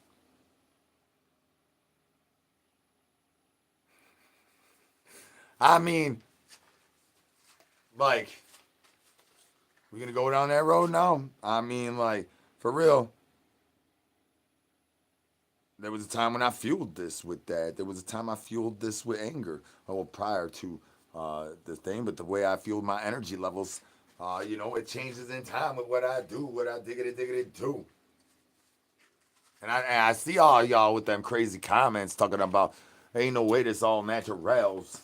I mean, like, we gonna go down that road now? I mean, like, for real. There was a time when I fueled this with that. There was a time I fueled this with anger. Well, prior to the thing, but the way I fueled my energy levels, you know, it changes in time with what I do, what I diggity do. And I see all y'all with them crazy comments talking about ain't no way this all naturals.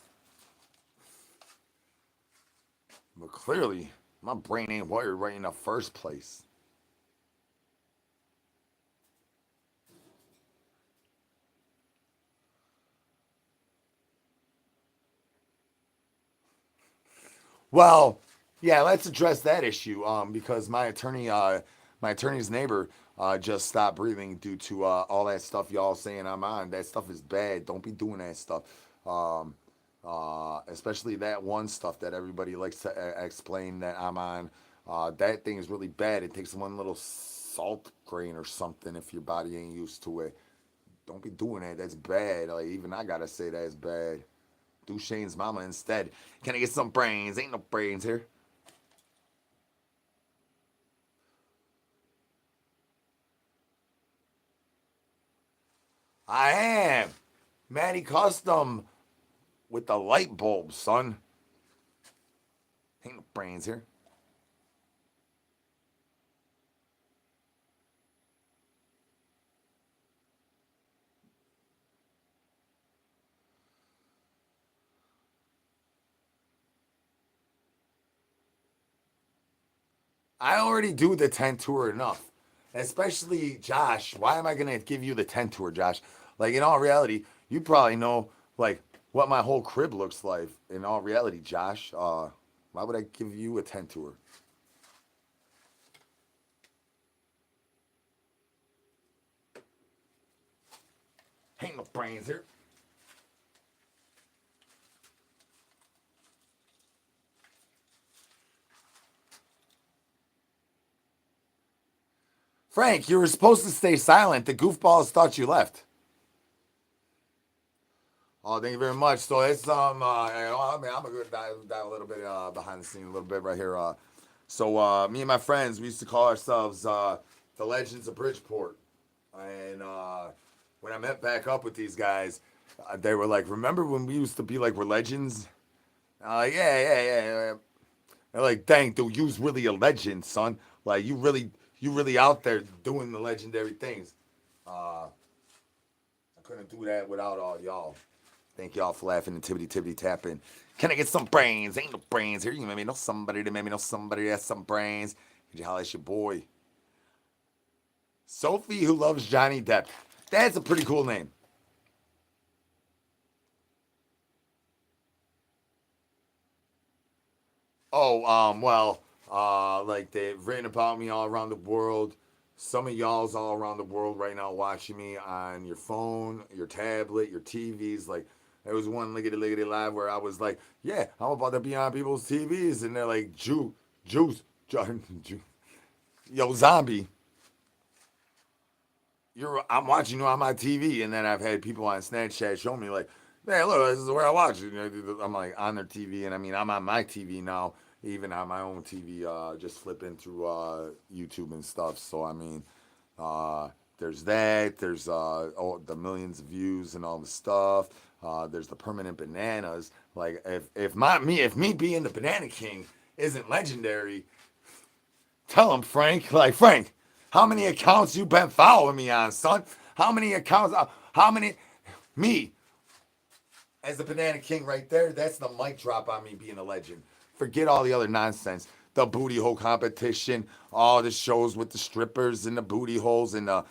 But clearly, my brain ain't wired right in the first place. Well, yeah, let's address that issue. Because my attorney's neighbor, just stopped breathing due to all that stuff y'all saying I'm on. That stuff is bad. Don't be doing that stuff. Um, Especially that one stuff that everybody likes to explain that I'm on. That thing is really bad. It takes one little salt grain or something if your body ain't used to it. Don't be doing that. That's bad. Like even I gotta say that's bad. Do Shane's mama instead. Can I get some brains? Ain't no brains here. I am. Matty Custom with the light bulb, son. Ain't no brains here. I already do the 10 tour enough. Especially Josh. Why am I gonna give you the 10 tour, Josh? Like in all reality, you probably know like what my whole crib looks like. In all reality, Josh. Why would I give you a 10 tour? Ain't no brains here. Frank, you were supposed to stay silent. The goofballs thought you left. Oh, thank you very much. So it's I mean, I'm gonna dive a little bit behind the scene a little bit right here. So me and my friends, we used to call ourselves the Legends of Bridgeport, and when I met back up with these guys, they were like, "Remember when we used to be like we're legends?" Yeah. They're like, "Dang, dude, you's really a legend, son. Like you really out there doing the legendary things." Uh, I couldn't do that without all y'all. Thank y'all for laughing and tibbity tapping. Can I get some brains? Ain't no brains here. You made me know somebody that made me know somebody that has some brains. Could you holler at your boy? Sophie who loves Johnny Depp. That's a pretty cool name. Oh, like they've written about me all around the world. Some of y'all's all around the world right now watching me on your phone, your tablet, your TVs. Like there was one liggity live where I was like, "Yeah, I'm about to be on people's TVs," and they're like, Juice, yo, zombie, I'm watching you on my TV," and then I've had people on Snapchat show me like, "Man, look, this is where I watch it." I'm like on their TV, and I mean, I'm on my TV now, even on my own TV, just flipping through YouTube and stuff. So I mean, uh, there's that. There's all the millions of views and all the stuff. There's the permanent bananas. Like if me being the Banana King isn't legendary, tell him, Frank. Like, Frank, how many accounts you been following me on, son? How many accounts? How many? Me, as the Banana King right there, that's the mic drop on me being a legend. Forget all the other nonsense. The booty hole competition, all the shows with the strippers and the booty holes and the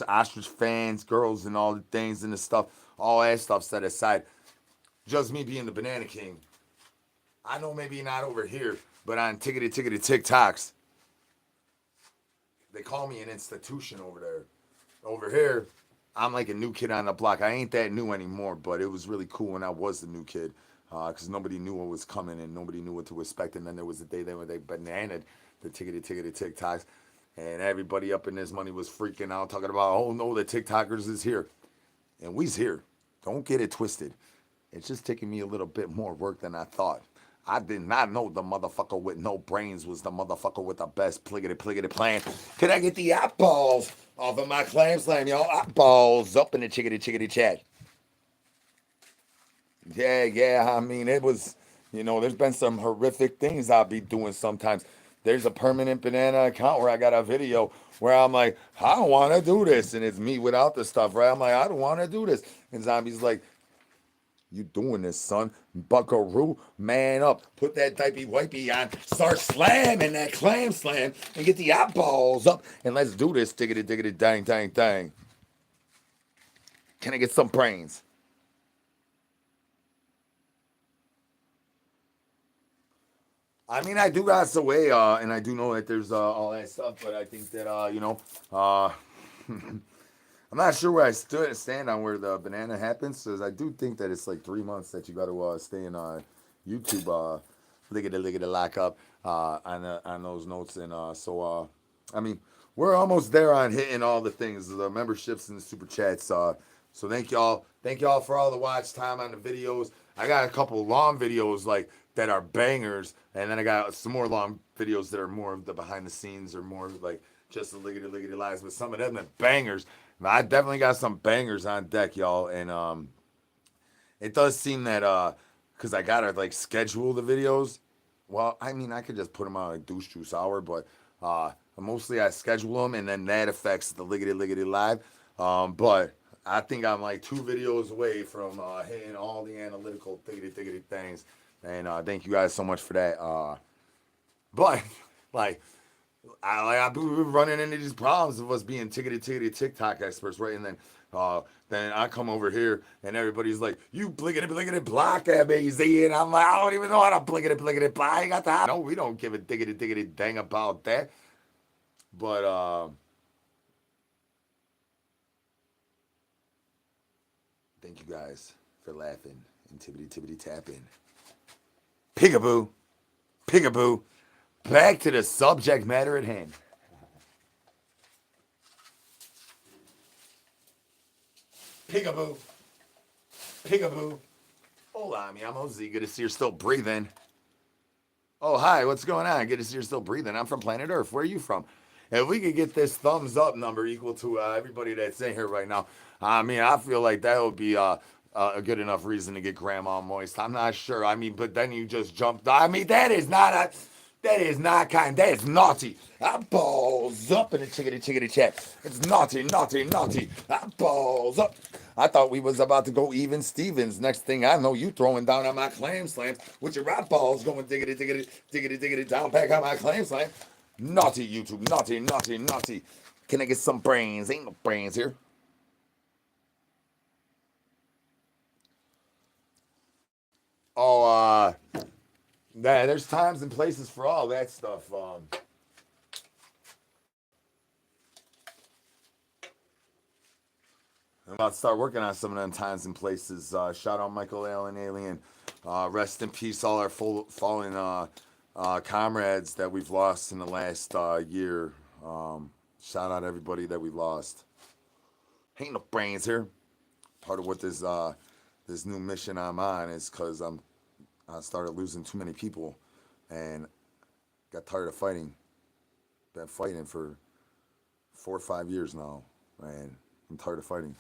ostrich fans, girls and all the things and the stuff, all that stuff set aside. Just me being the Banana King. I know maybe not over here, but on tickety TikToks, they call me an institution over there. Over here, I'm like a new kid on the block. I ain't that new anymore, but it was really cool when I was the new kid because nobody knew what was coming and nobody knew what to expect. And then there was a day there where they bananaed the tickety TikToks, and everybody up in this money was freaking out, talking about, "Oh no, the TikTokers is here," and we's here. Don't get it twisted. It's just taking me a little bit more work than I thought. I did not know the motherfucker with no brains was the motherfucker with the best pliggity plan. Could I get the eyeballs off of my clam slam, y'all? Eyeballs up in the chickity chat. Yeah. I mean, it was, there's been some horrific things I'll be doing sometimes. There's a permanent banana account where I got a video where I'm like, "I don't want to do this," and it's me without the stuff, right? I'm like, "I don't want to do this," and Zombie's like, "You doing this, son? Buckaroo, man up. Put that diaper wipey on. Start slamming that clam slam and get the eyeballs up. And let's do this. Diggity, dang. Can I get some brains?" I mean, I do got some way, and I do know that there's all that stuff, but I think that, I'm not sure where I stand on where the banana happens, because I do think that it's like 3 months that you got to stay in YouTube, lickety lock up on those notes, and I mean, we're almost there on hitting all the things, the memberships and the super chats. So thank y'all for all the watch time on the videos. I got a couple long videos like that are bangers, and then I got some more long videos that are more of the behind the scenes or more like just the liggity lies, but some of them are bangers. I definitely got some bangers on deck, y'all, and it does seem that because I gotta like schedule the videos. Well, I mean, I could just put them on like douche juice hour, but mostly I schedule them, and then that affects the liggity live. But I think I'm like 2 videos away from hitting all the analytical thiggity things, and thank you guys so much for that. But like I've been running into these problems of us being tickety TikTok experts, right? And then I come over here and everybody's like, "You blickety block MAZ," and I'm like, "I don't even know how to blickety block. I ain't got the no, we don't give a diggity dang about that." But thank you guys for laughing and tibbity tapping. Peekaboo. Back to the subject matter at hand. Peekaboo. Peekaboo. Hola, mi amo Z. Good to see you're still breathing. Oh, hi. What's going on? Good to see you're still breathing. I'm from planet Earth. Where are you from? If we could get this thumbs up number equal to everybody that's in here right now, I mean, I feel like that would be a good enough reason to get grandma moist. I'm not sure. I mean, but then you just jumped. I mean, that is not kind. That is naughty. I balls up in the chickadee chat. It's naughty, naughty, naughty. I balls up. I thought we was about to go even Stevens. Next thing I know, you throwing down on my clam slams with your rap balls going diggity, diggity, diggity, diggity down back on my clam slam. Naughty YouTube, naughty, naughty, naughty. Can I get some brains? Ain't no brains here. Oh, there's times and places for all that stuff. I'm about to start working on some of them times and places. Shout out Michael Allen Alien. Rest in peace, all our fallen comrades that we've lost in the last year. Shout out everybody that we lost. Ain't no brains here. Part of what this new mission I'm on is because I started losing too many people and got tired of fighting. Been fighting for 4 or 5 years now, and I'm tired of fighting.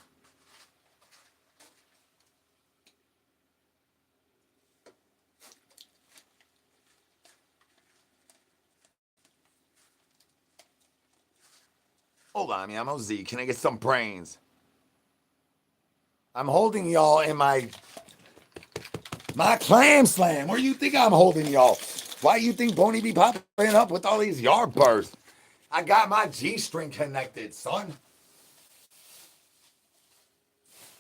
Hold on, I'm OZ. Can I get some brains? I'm holding y'all in my clam slam. Where do you think I'm holding y'all? Why you think Boney be popping up with all these yard bursts? I got my G-string connected, son.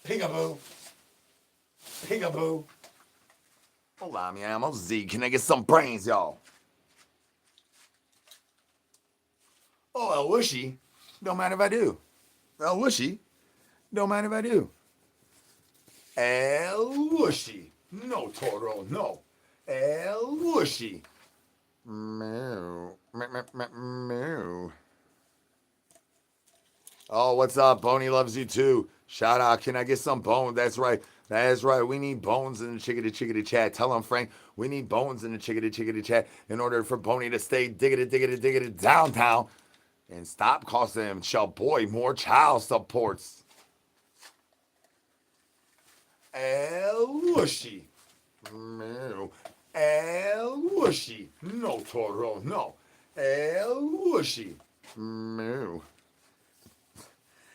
Peekaboo. Peekaboo. Hold on, I'm OZ. Can I get some brains, y'all? Oh, El Whooshy. Don't mind if I do. El Whooshy. Don't mind if I do. El Whooshy. No, Toro, no. El Whooshy. Meow. Meow. Oh, what's up? Boney loves you too. Shout out. Can I get some bones? That's right. That's right. We need bones in the chickadee chat. Tell him, Frank, we need bones in the chickadee chat in order for Boney to stay diggity downtown and stop costing him boy more child supports. El Whooshy. No. El Whooshy. No, Toro, no. El Whooshy. No.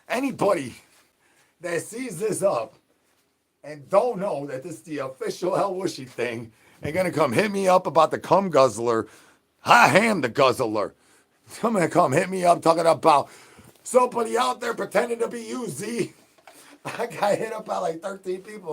Anybody that sees this up and don't know that this is the official El Whooshy thing and gonna come hit me up about the cum guzzler, I am the guzzler. I'm gonna come hit me up talking about somebody out there pretending to be you, Z. I got hit up by like 13 people.